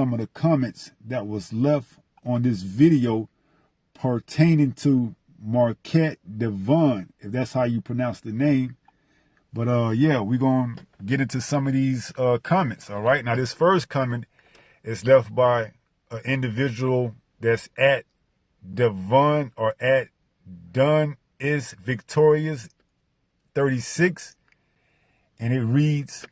some of the comments that was left on this video pertaining to Pt.1, if that's how you pronounce the name. But yeah, we're going to get into some of these comments, all right? Now, this first comment is left by an individual that's at Devon or at Done is Victorious 36, and it reads,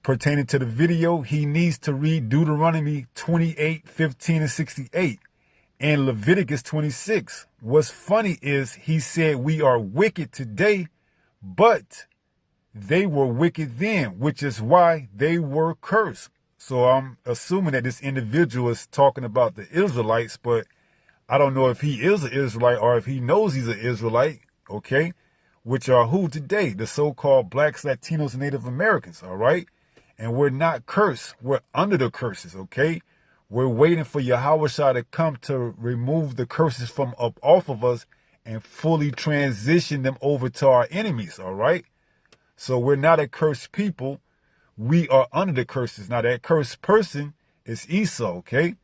pertaining to the video, he needs to read Deuteronomy 28:15-68 and Leviticus 26. What's funny is he said we are wicked today, but they were wicked then, which is why they were cursed. So I'm assuming that this individual is talking about the Israelites, but I don't know if he is an Israelite or if he knows he's an Israelite, okay? Which are who today? The so-called blacks, Latinos, and Native Americans, all right? And we're not cursed. We're under the curses, okay? We're waiting for Yahushua to come to remove the curses from up off of us and fully transition them over to our enemies, all right? So we're not a cursed people. We are under the curses. Now, that cursed person is Esau, okay?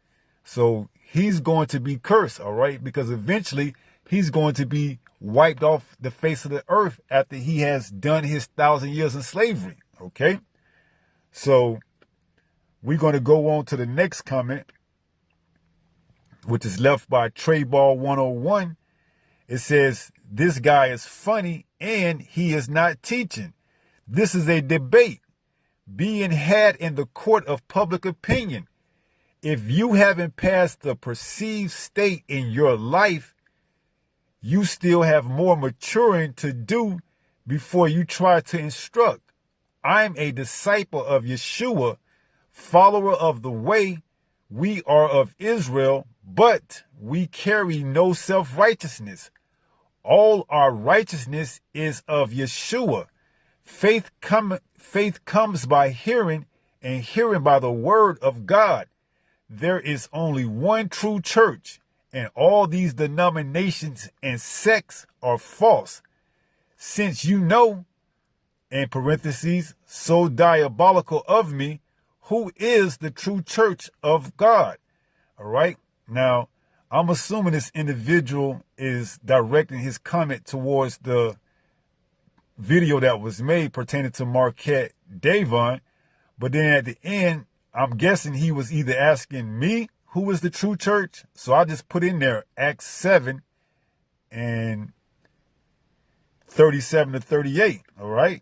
So he's going to be cursed, all right? Because eventually he's going to be wiped off the face of the earth after he has done his 1,000 years in slavery, okay? So we're going to go on to the next comment, which is left by Trayball 101. It says, this guy is funny and he is not teaching. This is a debate being had in the court of public opinion. If you haven't passed the perceived state in your life, you still have more maturing to do before you try to instruct. I'm a disciple of Yeshua, follower of the way. We are of Israel, but we carry no self-righteousness. All our righteousness is of Yeshua. Faith comes by hearing, and hearing by the word of God. There is only one true church, and all these denominations and sects are false. Since you know, in parentheses, so diabolical of me, who is the true church of God? All right. Now, I'm assuming this individual is directing his comment towards the video that was made pertaining to Pt.1. But then at the end, I'm guessing he was either asking me who is the true church. So I just put in there Acts 7 and 37-38. All right.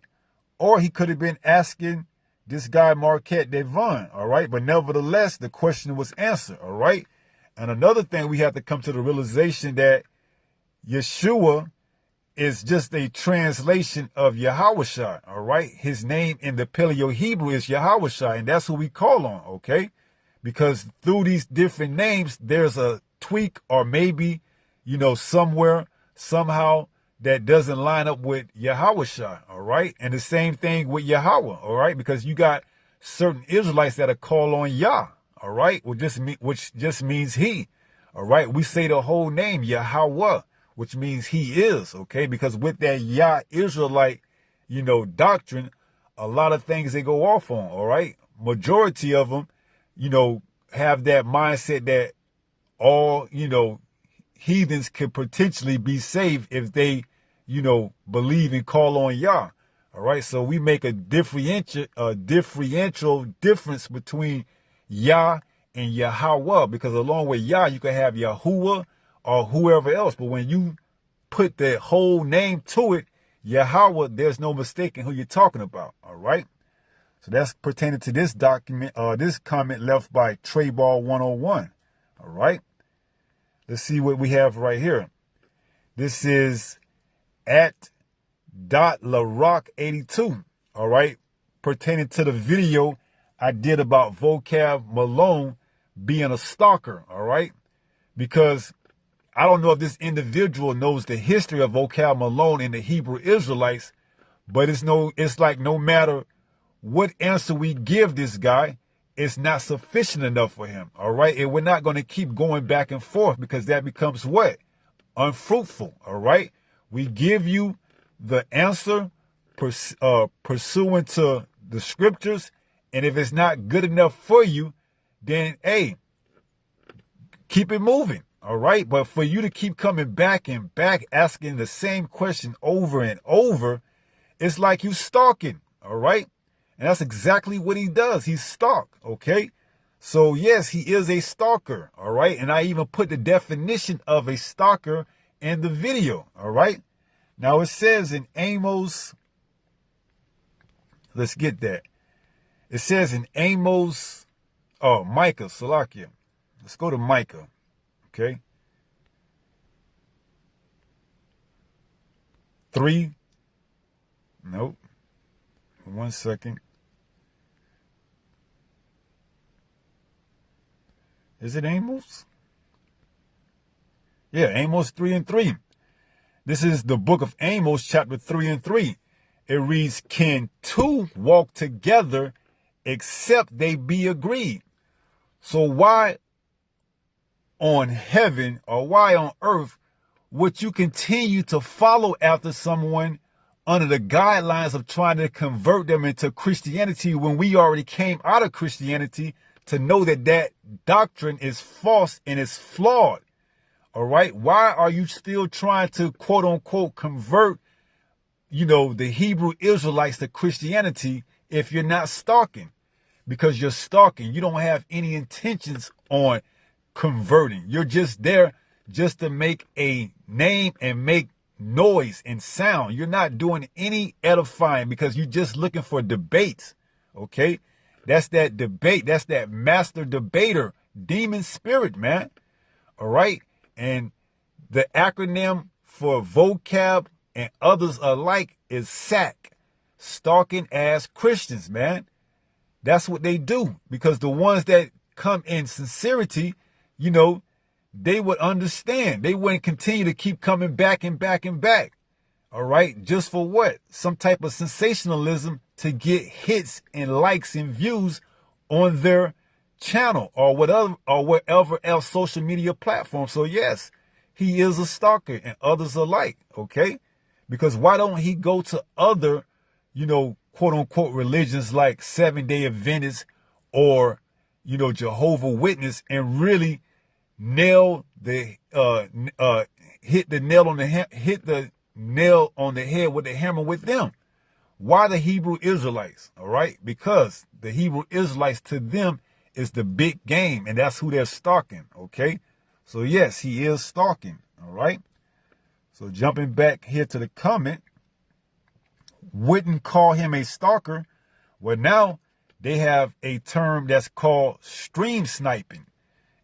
Or he could have been asking this guy Pt.1, all right? But nevertheless, the question was answered, all right? And another thing, we have to come to the realization that Yeshua is just a translation of Yahushua, all right? His name in the Paleo-Hebrew is Yahushua, and that's who we call on, okay? Because through these different names, there's a tweak or maybe, you know, somewhere, somehow, that doesn't line up with Yahushua, all right? And the same thing with Yahweh, all right? Because you got certain Israelites that are called on Yah, all right? Which just means he, all right? We say the whole name, Yahweh, which means he is, okay? Because with that Yah Israelite, you know, doctrine, a lot of things they go off on, all right? Majority of them, you know, have that mindset that all, you know, heathens could potentially be saved if they, you know, believe and call on Yah. All right. So we make a differential difference between Yah and Yahweh, because along with Yah, you can have Yahuwah or whoever else. But when you put the whole name to it, Yahweh, there's no mistaking who you're talking about. All right. So that's pertaining to this document, this comment left by Trayball 101. All right. Let's see what we have right here. This is at .LaRock82, all right, pertaining to the video I did about Vocab Malone being a stalker, all right, because I don't know if this individual knows the history of Vocab Malone and the Hebrew Israelites, but it's like no matter what answer we give this guy, it's not sufficient enough for him, all right? And we're not going to keep going back and forth because that becomes what? Unfruitful, all right? We give you the answer pursuant to the scriptures, and if it's not good enough for you, then hey, keep it moving. All right. But for you to keep coming back and back, asking the same question over and over, it's like you stalking. All right. And that's exactly what he does. He stalk. Okay. So yes, he is a stalker. All right. And I even put the definition of a stalker in the video. All right. Now it says in Amos, let's get that. It says in Amos, Micah, Salakia. Let's go to Micah. Okay. 3. Nope. 1 second. Is it Amos? Yeah, Amos 3:3. This is the book of Amos, chapter 3:3. It reads, can two walk together except they be agreed? So why on heaven or why on earth would you continue to follow after someone under the guidelines of trying to convert them into Christianity when we already came out of Christianity to know that that doctrine is false and is flawed? All right. Why are you still trying to quote unquote convert, the Hebrew Israelites to Christianity if you're not stalking? Because you're stalking. You don't have any intentions on converting. You're just there just to make a name and make noise and sound. You're not doing any edifying because you're just looking for debates. Okay. That's that debate. That's that master debater demon spirit, man. All right. And the acronym for vocab and others alike is SAC, stalking ass Christians, man. That's what they do, because the ones that come in sincerity, they would understand. They wouldn't continue to keep coming back and back and back. All right. Just for what? Some type of sensationalism to get hits and likes and views on their channel or whatever else social media platform. So yes, he is a stalker and others alike. Okay. Because why don't he go to other, quote unquote religions like Seventh-day Adventists or, Jehovah Witness and really nail the, hit the nail on the head with the hammer with them? Why the Hebrew Israelites? All right. Because the Hebrew Israelites, to them, is the big game, and that's who they're stalking. Okay. So yes, he is stalking. All right. So jumping back here to the comment, wouldn't call him a stalker. Well, now they have a term that's called stream sniping.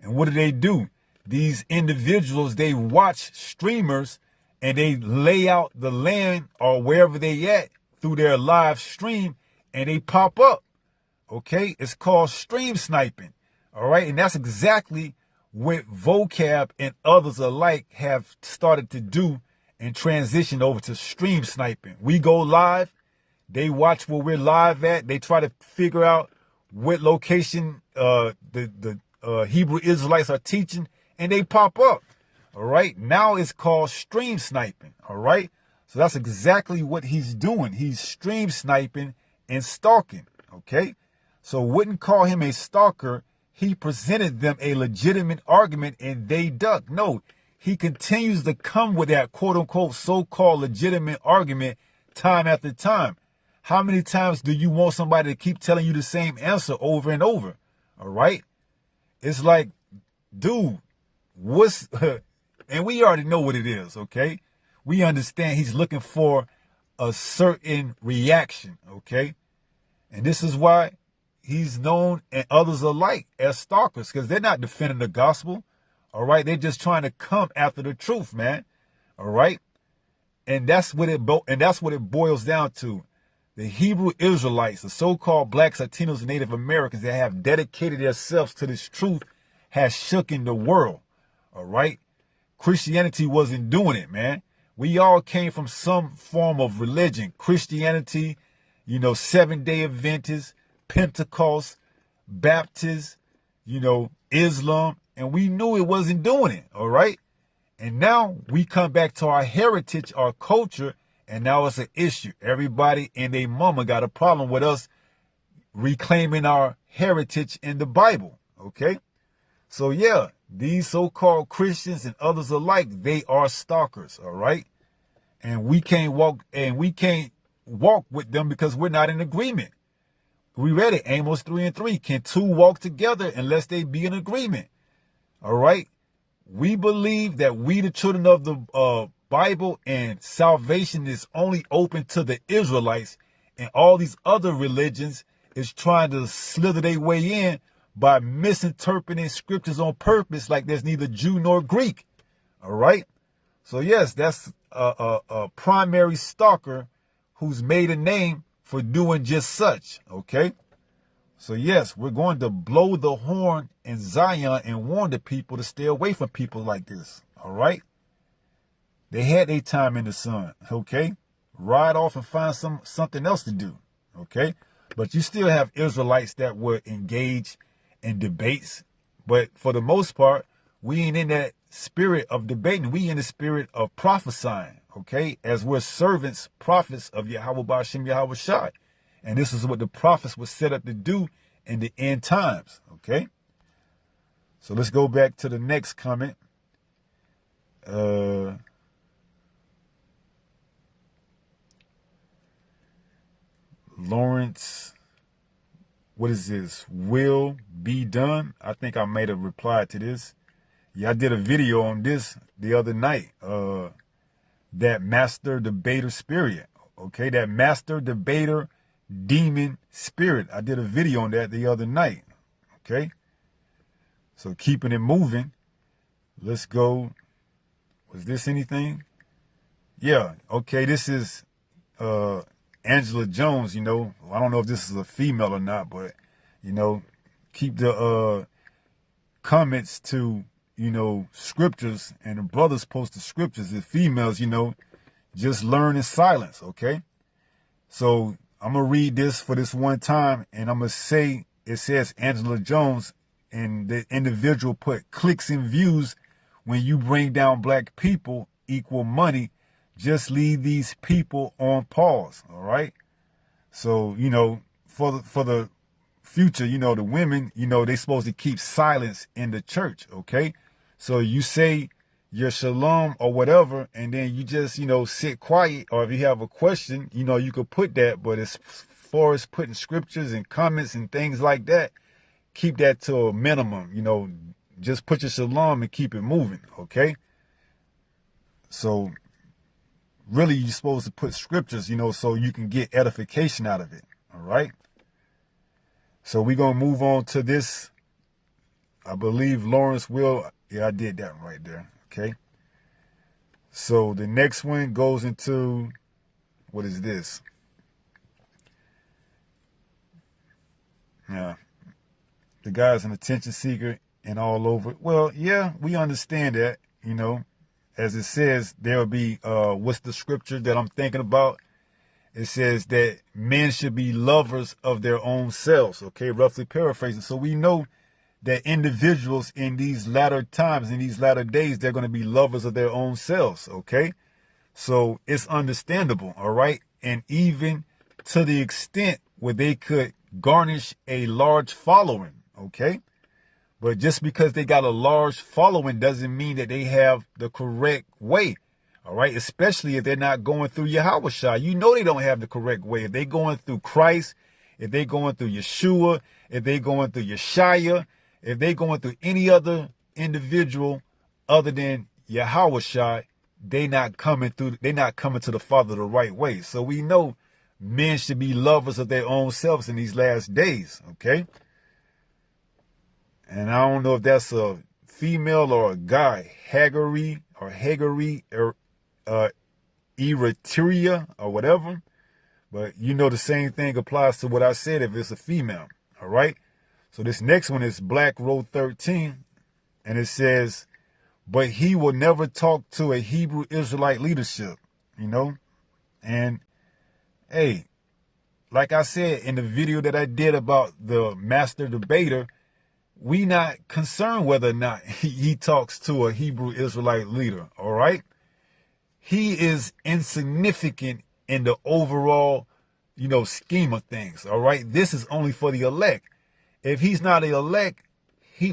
And what do? These individuals, they watch streamers and they lay out the land or wherever they at through their live stream and they pop up. Okay. It's called stream sniping. All right. And that's exactly what vocab and others alike have started to do and transition over to stream sniping. We go live. They watch where we're live at. They try to figure out what location the Hebrew Israelites are teaching, and they pop up. All right. Now it's called stream sniping. All right. So that's exactly what he's doing. He's stream sniping and stalking. Okay. So wouldn't call him a stalker. He presented them a legitimate argument and they duck. No, he continues to come with that quote unquote so-called legitimate argument time after time. How many times do you want somebody to keep telling you the same answer over and over? All right. It's like, dude, and we already know what it is. Okay. We understand he's looking for a certain reaction. Okay. And this is why he's known and others alike as stalkers, because they're not defending the gospel. All right. They're just trying to come after the truth, man. All right. And that's what it boils down to. The Hebrew Israelites, the so-called blacks, Latinos, and Native Americans that have dedicated themselves to this truth has shooken the world. All right. Christianity wasn't doing it, man. We all came from some form of religion. Christianity, Seventh-day Adventists, Pentecost, Baptists, Islam, and we knew it wasn't doing it. All right. And now we come back to our heritage, our culture, and now it's an issue. Everybody and their mama got a problem with us reclaiming our heritage in the Bible. Okay? So yeah, these so-called Christians and others alike, they are stalkers, all right? And we can't walk with them because we're not in agreement. We read it, Amos 3:3. Can two walk together unless they be in agreement? All right? We believe that we, the children of the Bible, and salvation is only open to the Israelites, and all these other religions is trying to slither their way in by misinterpreting scriptures on purpose, like there's neither Jew nor Greek. All right? So yes, that's a primary stalker who's made a name for doing just such. Okay? So yes, we're going to blow the horn in Zion and warn the people to stay away from people like this. All right? They had their time in the sun. Okay? Ride off and find something else to do. Okay? But you still have Israelites that were engaged in debates. But for the most part, we ain't in that spirit of debating. We in the spirit of prophesying. Okay? As we're servants, prophets of Yahweh Ba'ashem Yahweh Shai. And this is what the prophets were set up to do in the end times. Okay? So let's go back to the next comment. Lawrence, what is this? Will be done. I think I made a reply to this. Yeah, I did a video on this the other night. That master debater spirit. Okay, that master debater demon spirit. I did a video on that the other night. Okay, so keeping it moving. Let's go. Was this anything? Yeah. Okay, this is Angela Jones. You know, I don't know if this is a female or not, but you know, keep the comments to, you know, scriptures, and the brothers post the scriptures. The females, you know, just learn in silence. Okay, so I'm going to read this for this one time, and I'm going to say, it says Angela Jones, and the individual put clicks and views when you bring down black people equal money. Just leave these people on pause, all right? So, you know, for the future, you know, the women, you know, they're supposed to keep silence in the church, okay? So you say your shalom or whatever, and then you just, you know, sit quiet, or if you have a question, you know, you could put that. But as far as putting scriptures and comments and things like that, keep that to a minimum. You know, just put your shalom and keep it moving, okay? So really, you're supposed to put scriptures, you know, so you can get edification out of it, all right? So we're going to move on to this. I believe Lawrence will. Yeah, I did that right there. Okay. So the next one goes into, what is this? Yeah. The guy's an attention seeker and all over. Well, yeah, we understand that, you know, as it says, there'll be, what's the scripture that I'm thinking about? It says that men should be lovers of their own selves. Okay. Roughly paraphrasing. So we know that individuals in these latter times, in these latter days, they're going to be lovers of their own selves, okay? So it's understandable, all right? And even to the extent where they could garnish a large following, okay? But just because they got a large following doesn't mean that they have the correct way, all right? Especially if they're not going through Yahweh Shai. You know they don't have the correct way. If they're going through Christ, if they're going through Yeshua, if they're going through Yeshaya, if they're going through any other individual other than Yahweh Shai, they're not coming to the Father the right way. So we know men should be lovers of their own selves in these last days, okay? And I don't know if that's a female or a guy, Hagari Eritrea or whatever. But you know the same thing applies to what I said if it's a female, all right? So this next one is Black Road 13, and it says, but he will never talk to a Hebrew Israelite leadership, you know? And, hey, like I said in the video that I did about the master debater, we not concerned whether or not he talks to a Hebrew Israelite leader, all right? He is insignificant in the overall, you know, scheme of things, all right? This is only for the elect. If he's not an elect,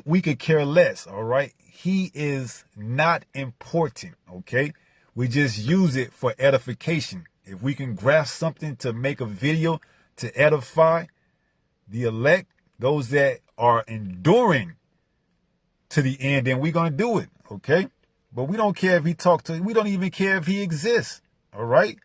we could care less, all right? He is not important, okay? We just use it for edification. If we can grasp something to make a video to edify the elect, those that are enduring to the end, then we're going to do it, okay? But we don't care if he talked to, we don't even care if he exists, all right?